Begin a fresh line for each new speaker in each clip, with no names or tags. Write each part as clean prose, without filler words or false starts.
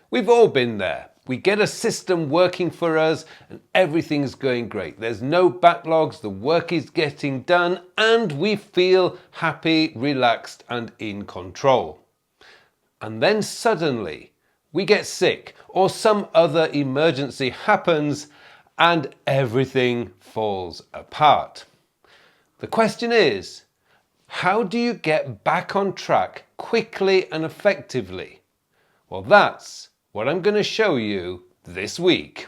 We've all been there. We get a system working for us and everything's going great. There's no backlogs, the work is getting done, and we feel happy, relaxed, and in control. And then suddenly we get sick or some other emergency happens and everything falls apart. The question is, how do you get back on track quickly and effectively? Well, that's what I'm going to show you this week.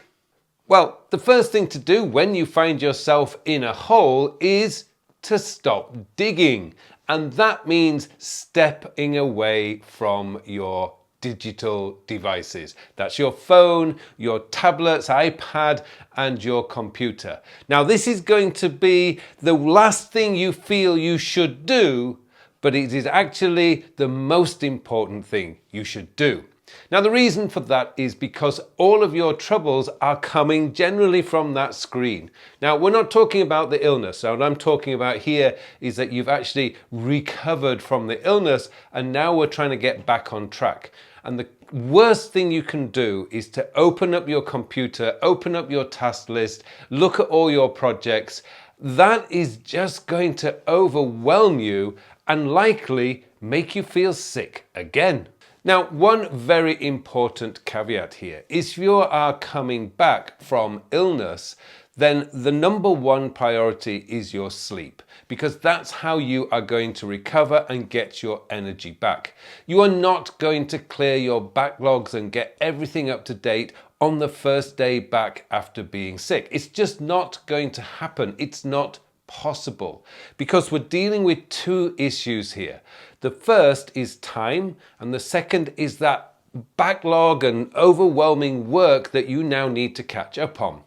Well, the first thing to do when you find yourself in a hole is to stop digging. And that means stepping away from your digital devices. That's your phone, your tablets, iPad, and your computer. Now, this is going to be the last thing you feel you should do, but it is actually the most important thing you should do. Now, the reason for that is because all of your troubles are coming generally from that screen. Now, we're not talking about the illness. So what I'm talking about here is that you've actually recovered from the illness and now we're trying to get back on track. And the worst thing you can do is to open up your computer, open up your task list, look at all your projects. That is just going to overwhelm you and likely make you feel sick again. Now, one very important caveat here is if you are coming back from illness, then the number one priority is your sleep, because that's how you are going to recover and get your energy back. You are not going to clear your backlogs and get everything up to date on the first day back after being sick. It's just not going to happen. It's not possible because we're dealing with two issues here. The first is time, and the second is that backlog and overwhelming work that you now need to catch up on.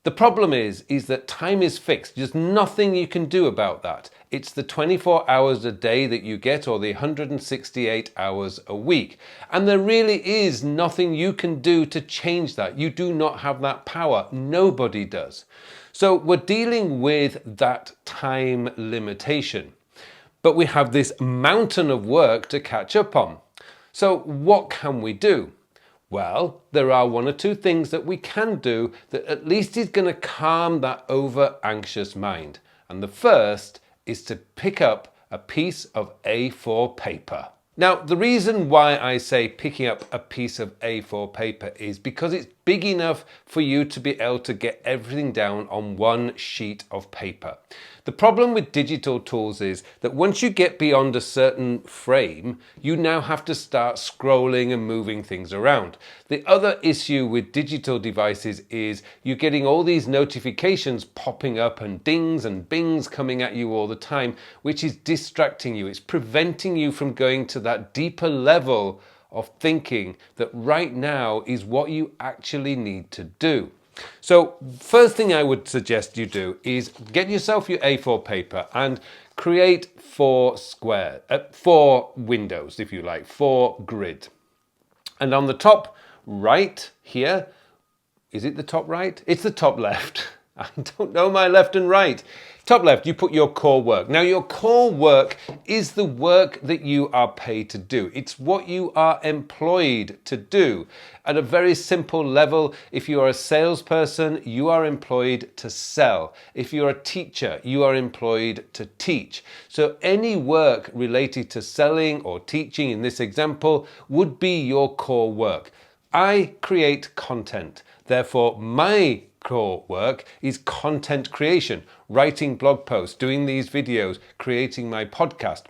The problem is that time is fixed. There's nothing you can do about that. It's the 24 hours a day that you get or the 168 hours a week. And there really is nothing you can do to change that. You do not have that power. Nobody does. So we're dealing with that time limitation. But we have this mountain of work to catch up on. So what can we do? Well, there are one or two things that we can do that at least is going to calm that over-anxious mind. And the first is to pick up a piece of A4 paper. Now, the reason why I say picking up a piece of A4 paper is because it's big enough for you to be able to get everything down on one sheet of paper. The problem with digital tools is that once you get beyond a certain frame, you now have to start scrolling and moving things around. The other issue with digital devices is you're getting all these notifications popping up and dings and bings coming at you all the time, which is distracting you. It's preventing you from going to that deeper level of thinking that right now is what you actually need to do. So first thing I would suggest you do is get yourself your A4 paper and create four windows, if you like, 4 grid. And on the top right here, is it the top right? It's the top left. I don't know my left and right. Top left, you put your core work. Now, your core work is the work that you are paid to do. It's what you are employed to do. At a very simple level, if you are a salesperson, you are employed to sell. If you're a teacher, you are employed to teach. So any work related to selling or teaching in this example would be your core work. I create content. Therefore, my core work is content creation, writing blog posts, doing these videos, creating my podcast.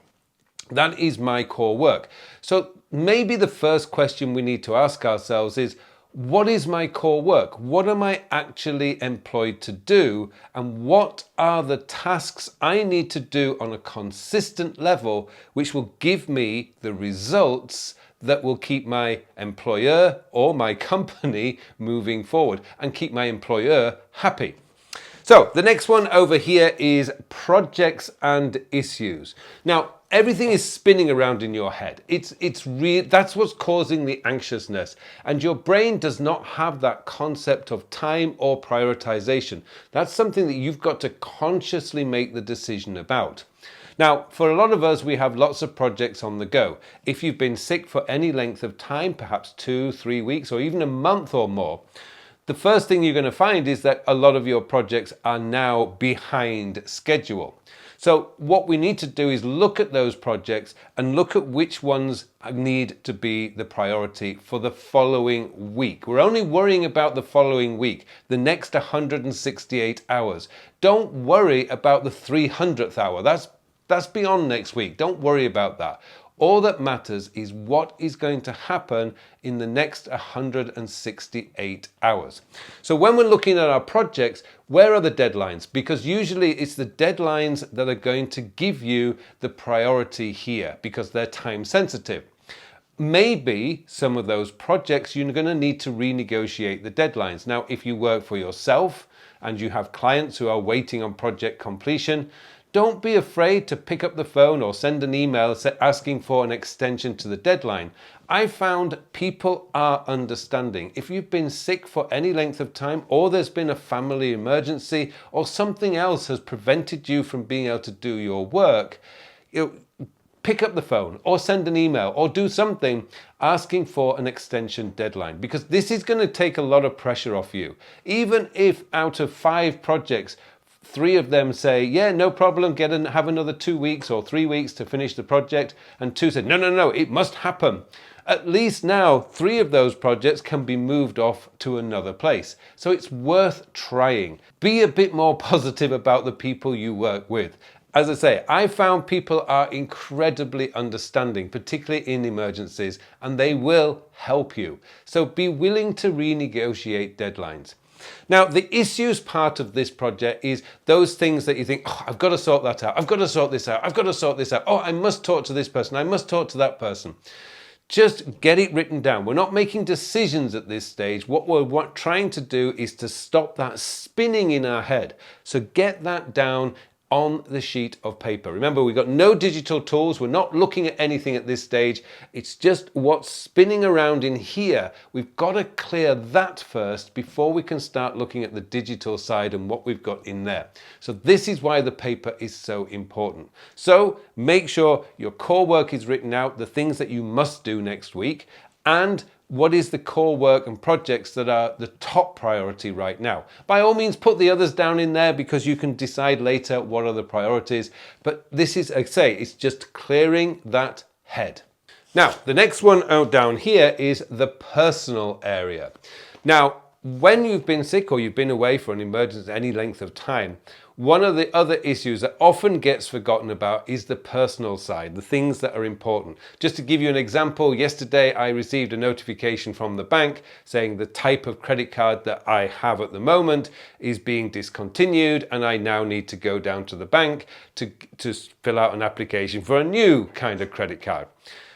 That is my core work. So maybe the first question we need to ask ourselves is, what is my core work? What am I actually employed to do? And what are the tasks I need to do on a consistent level, which will give me the results that will keep my employer or my company moving forward and keep my employer happy. So the next one over here is projects and issues. Now, everything is spinning around in your head. That's what's causing the anxiousness. And your brain does not have that concept of time or prioritization. That's something that you've got to consciously make the decision about. Now, for a lot of us, we have lots of projects on the go. If you've been sick for any length of time, perhaps 2-3 weeks, or even a month or more, the first thing you're going to find is that a lot of your projects are now behind schedule. So what we need to do is look at those projects and look at which ones need to be the priority for the following week. We're only worrying about the following week, the next 168 hours. Don't worry about the 300th hour. That's beyond next week. Don't worry about that. All that matters is what is going to happen in the next 168 hours. So when we're looking at our projects, where are the deadlines? Because usually it's the deadlines that are going to give you the priority here because they're time sensitive. Maybe some of those projects you're going to need to renegotiate the deadlines. Now, if you work for yourself and you have clients who are waiting on project completion, don't be afraid to pick up the phone or send an email asking for an extension to the deadline. I found people are understanding. If you've been sick for any length of time, or there's been a family emergency, or something else has prevented you from being able to do your work, pick up the phone or send an email or do something asking for an extension deadline, because this is going to take a lot of pressure off you. Even if out of 5 projects, 3 of them say, yeah, no problem, have another 2 weeks or 3 weeks to finish the project, and 2 said, no, it must happen. At least now 3 of those projects can be moved off to another place. So it's worth trying. Be a bit more positive about the people you work with. As I say, I found people are incredibly understanding, particularly in emergencies, and they will help you. So be willing to renegotiate deadlines. Now, the issues part of this project is those things that you think, oh, I've got to sort that out. I've got to sort this out. I've got to sort this out. Oh, I must talk to this person. I must talk to that person. Just get it written down. We're not making decisions at this stage. What we're trying to do is to stop that spinning in our head. So get that down on the sheet of paper. Remember, we've got no digital tools. We're not looking at anything at this stage. It's just what's spinning around in here. We've got to clear that first before we can start looking at the digital side and what we've got in there. So this is why the paper is so important. So make sure your core work is written out, the things that you must do next week, and what is the core work and projects that are the top priority right now. By all means, put the others down in there because you can decide later what are the priorities. But this is, I say, it's just clearing that head. Now, the next one down here is the personal area. Now, when you've been sick or you've been away for an emergency any length of time, one of the other issues that often gets forgotten about is the personal side, the things that are important. Just to give you an example, yesterday I received a notification from the bank saying the type of credit card that I have at the moment is being discontinued, and I now need to go down to the bank to fill out an application for a new kind of credit card.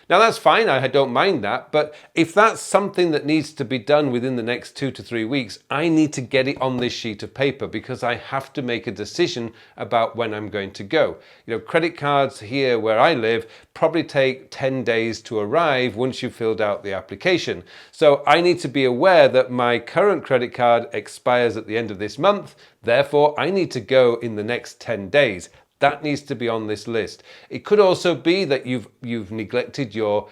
Now that's fine, I don't mind that, but if that's something that needs to be done within the next 2 to 3 weeks, I need to get it on this sheet of paper because I have to make a decision about when I'm going to go. You know, credit cards here where I live probably take 10 days to arrive once you've filled out the application. So I need to be aware that my current credit card expires at the end of this month, therefore I need to go in the next 10 days. That needs to be on this list. It could also be that you've neglected your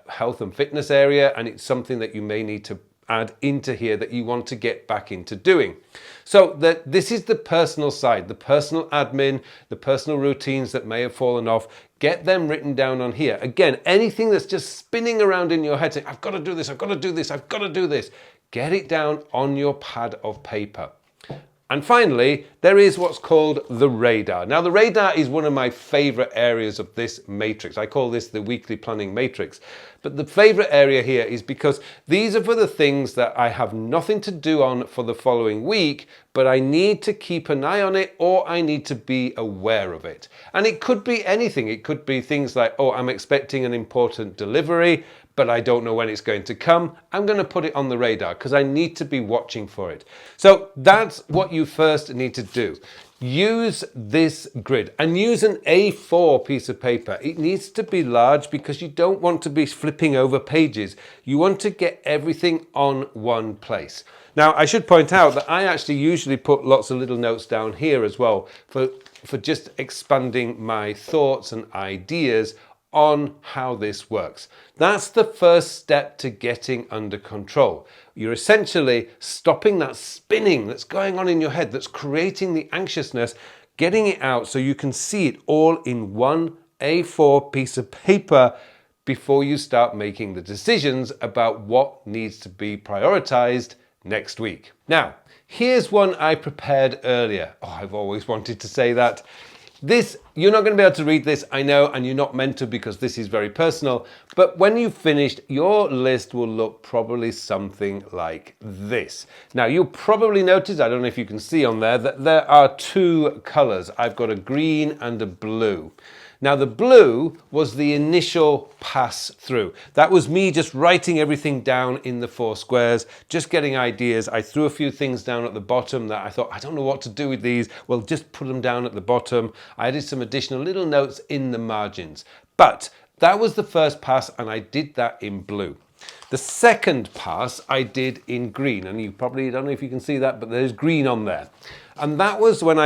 health and fitness area, and it's something that you may need to add into here that you want to get back into doing. So this is the personal side, the personal admin, the personal routines that may have fallen off. Get them written down on here. Again, anything that's just spinning around in your head saying, I've got to do this, I've got to do this, I've got to do this. Get it down on your pad of paper. And finally, there is what's called the radar. Now, the radar is one of my favorite areas of this matrix. I call this the weekly planning matrix. But the favorite area here is because these are for the things that I have nothing to do on for the following week, but I need to keep an eye on it or I need to be aware of it. And it could be anything. It could be things like, oh, I'm expecting an important delivery, but I don't know when it's going to come. I'm going to put it on the radar because I need to be watching for it. So that's what you first need to do. Use this grid and use an A4 piece of paper. It needs to be large because you don't want to be flipping over pages. You want to get everything on one place. Now, I should point out that I actually usually put lots of little notes down here as well for just expanding my thoughts and ideas on how this works. That's the first step to getting under control. You're essentially stopping that spinning that's going on in your head, that's creating the anxiousness, getting it out so you can see it all in one A4 piece of paper before you start making the decisions about what needs to be prioritized next week. Now, here's one I prepared earlier. Oh, I've always wanted to say that. This, you're not going to be able to read this, I know, and you're not meant to because this is very personal, but when you've finished, your list will look probably something like this. Now, you'll probably notice, I don't know if you can see on there, that there are two colors. I've got a green and a blue. Now, the blue was the initial pass through. That was me just writing everything down in the 4 squares, just getting ideas. I threw a few things down at the bottom that I thought, I don't know what to do with these. Well, just put them down at the bottom. I added some additional little notes in the margins. But that was the first pass, and I did that in blue. The second pass I did in green, and you probably don't know if you can see that, but there's green on there. And that was when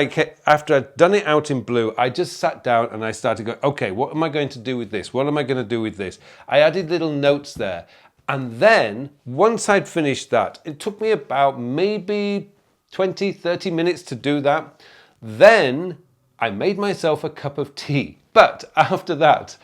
after I'd done it out in blue, I just sat down and I started going, okay, what am I going to do with this? What am I going to do with this? I added little notes there. And then once I'd finished that, it took me about maybe 20, 30 minutes to do that. Then I made myself a cup of tea. But after that,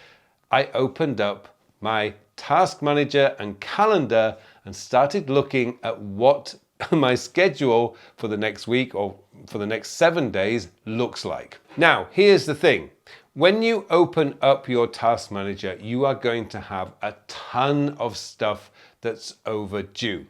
I opened up my task manager and calendar and started looking at what my schedule for the next week or for the next 7 days looks like. Now, here's the thing. When you open up your task manager, you are going to have a ton of stuff that's overdue.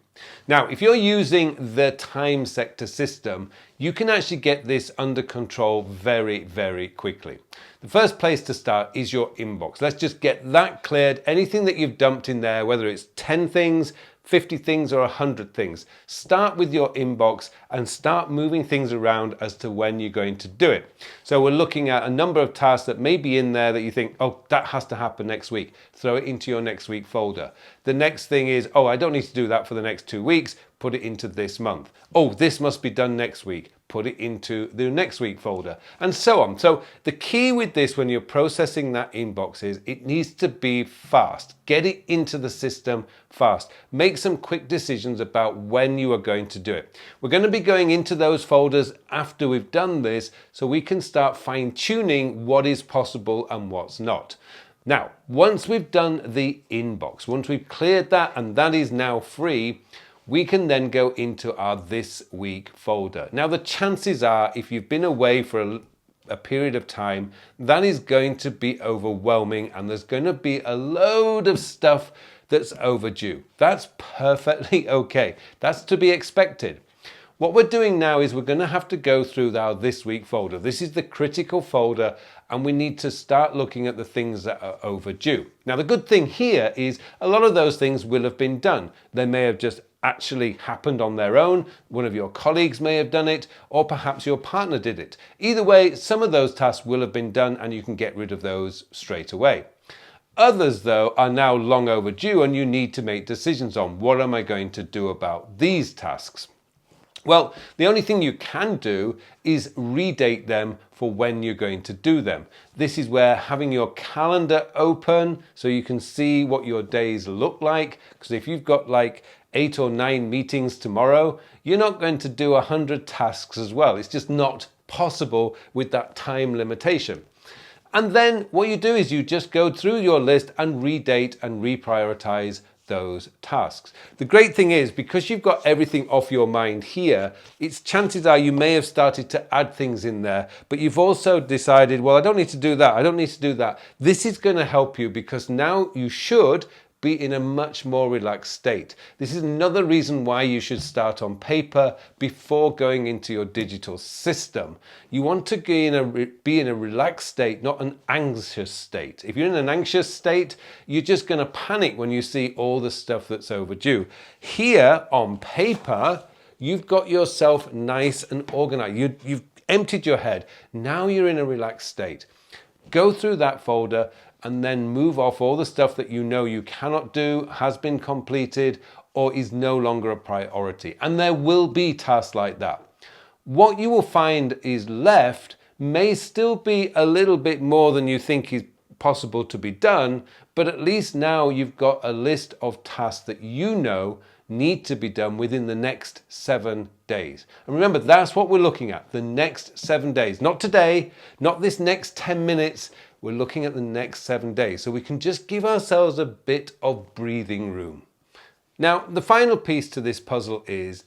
Now, if you're using the time sector system, you can actually get this under control very, very quickly. The first place to start is your inbox. Let's just get that cleared. Anything that you've dumped in there, whether it's 10 things, 50 things or 100 things. Start with your inbox and start moving things around as to when you're going to do it. So we're looking at a number of tasks that may be in there that you think, oh, that has to happen next week. Throw it into your next week folder. The next thing is, oh, I don't need to do that for the next 2 weeks. Put it into this month. Oh, this must be done next week. Put it into the next week folder, and so on. So the key with this when you're processing that inbox is it needs to be fast. Get it into the system fast. Make some quick decisions about when you are going to do it. We're going to be going into those folders after we've done this so we can start fine-tuning what is possible and what's not. Now, once we've done the inbox, once we've cleared that and that is now free, we can then go into our this week folder. Now, the chances are if you've been away for a period of time, that is going to be overwhelming and there's going to be a load of stuff that's overdue. That's perfectly okay. That's to be expected. What we're doing now is we're going to have to go through our this week folder. This is the critical folder and we need to start looking at the things that are overdue. Now, the good thing here is a lot of those things will have been done. They may have just actually happened on their own. One of your colleagues may have done it, or perhaps your partner did it. Either way, some of those tasks will have been done and you can get rid of those straight away. Others, though, are now long overdue and you need to make decisions on what am I going to do about these tasks. Well, the only thing you can do is redate them for when you're going to do them. This is where having your calendar open so you can see what your days look like. Because if you've got like 8 or 9 meetings tomorrow, you're not going to do 100 tasks as well. It's just not possible with that time limitation. And then what you do is you just go through your list and redate and reprioritize those tasks. The great thing is, because you've got everything off your mind here, it's chances are you may have started to add things in there, but you've also decided, well, I don't need to do that. I don't need to do that. This is going to help you because now you should be in a much more relaxed state. This is another reason why you should start on paper before going into your digital system. You want to be in a relaxed state, not an anxious state. If you're in an anxious state, you're just going to panic when you see all the stuff that's overdue. Here on paper, you've got yourself nice and organized. You've emptied your head. Now you're in a relaxed state. Go through that folder and then move off all the stuff that you know you cannot do, has been completed, or is no longer a priority. And there will be tasks like that. What you will find is left may still be a little bit more than you think is possible to be done, but at least now you've got a list of tasks that you know need to be done within the next 7 days. And remember, that's what we're looking at, the next 7 days. Not today, not this next 10 minutes. We're looking at the next 7 days. So we can just give ourselves a bit of breathing room. Now, the final piece to this puzzle is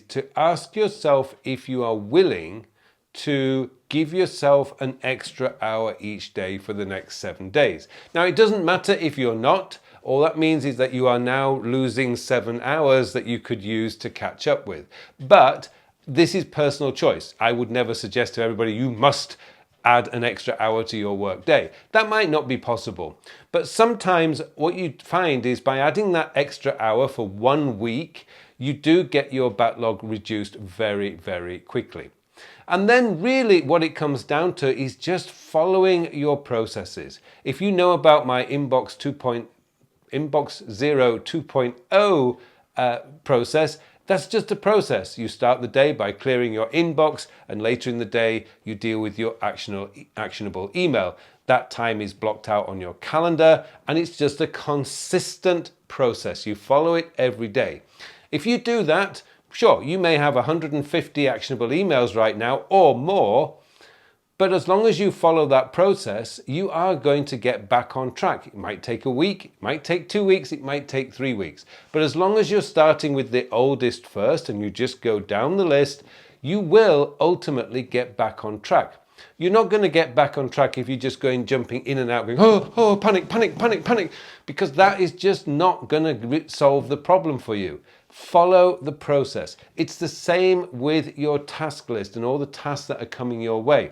to ask yourself if you are willing to give yourself an extra hour each day for the next 7 days. Now, it doesn't matter if you're not. All that means is that you are now losing 7 hours that you could use to catch up with. But this is personal choice. I would never suggest to everybody you must add an extra hour to your work day. That might not be possible. But sometimes what you find is by adding that extra hour for 1 week, you do get your backlog reduced very, very quickly. And then really what it comes down to is just following your processes. If you know about my Inbox 0 2.0 process, that's just a process. You start the day by clearing your inbox, and later in the day you deal with your actionable email. That time is blocked out on your calendar, and it's just a consistent process. You follow it every day. If you do that, sure, you may have 150 actionable emails right now or more, but as long as you follow that process, you are going to get back on track. It might take a week, it might take 2 weeks, it might take 3 weeks. But as long as you're starting with the oldest first and you just go down the list, you will ultimately get back on track. You're not going to get back on track if you're just jumping in and out, going, oh, panic, panic, panic, panic, because that is just not going to solve the problem for you. Follow the process. It's the same with your task list and all the tasks that are coming your way.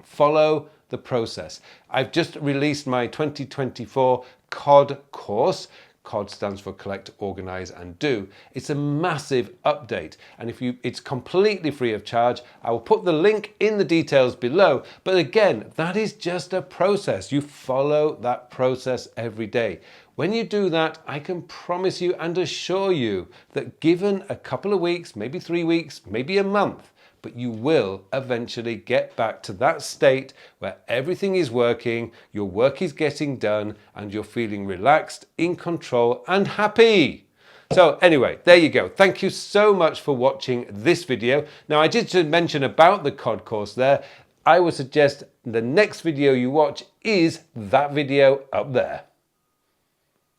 Follow the process. I've just released my 2024 COD course. COD stands for Collect, Organize and Do. It's a massive update, and it's completely free of charge. I will put the link in the details below, but again, that is just a process. You follow that process every day. When you do that, I can promise you and assure you that given a couple of weeks, maybe 3 weeks, maybe a month, but you will eventually get back to that state where everything is working, your work is getting done, and you're feeling relaxed, in control, and happy. So anyway, there you go. Thank you so much for watching this video. Now, I did mention about the COD course there. I would suggest the next video you watch is that video up there.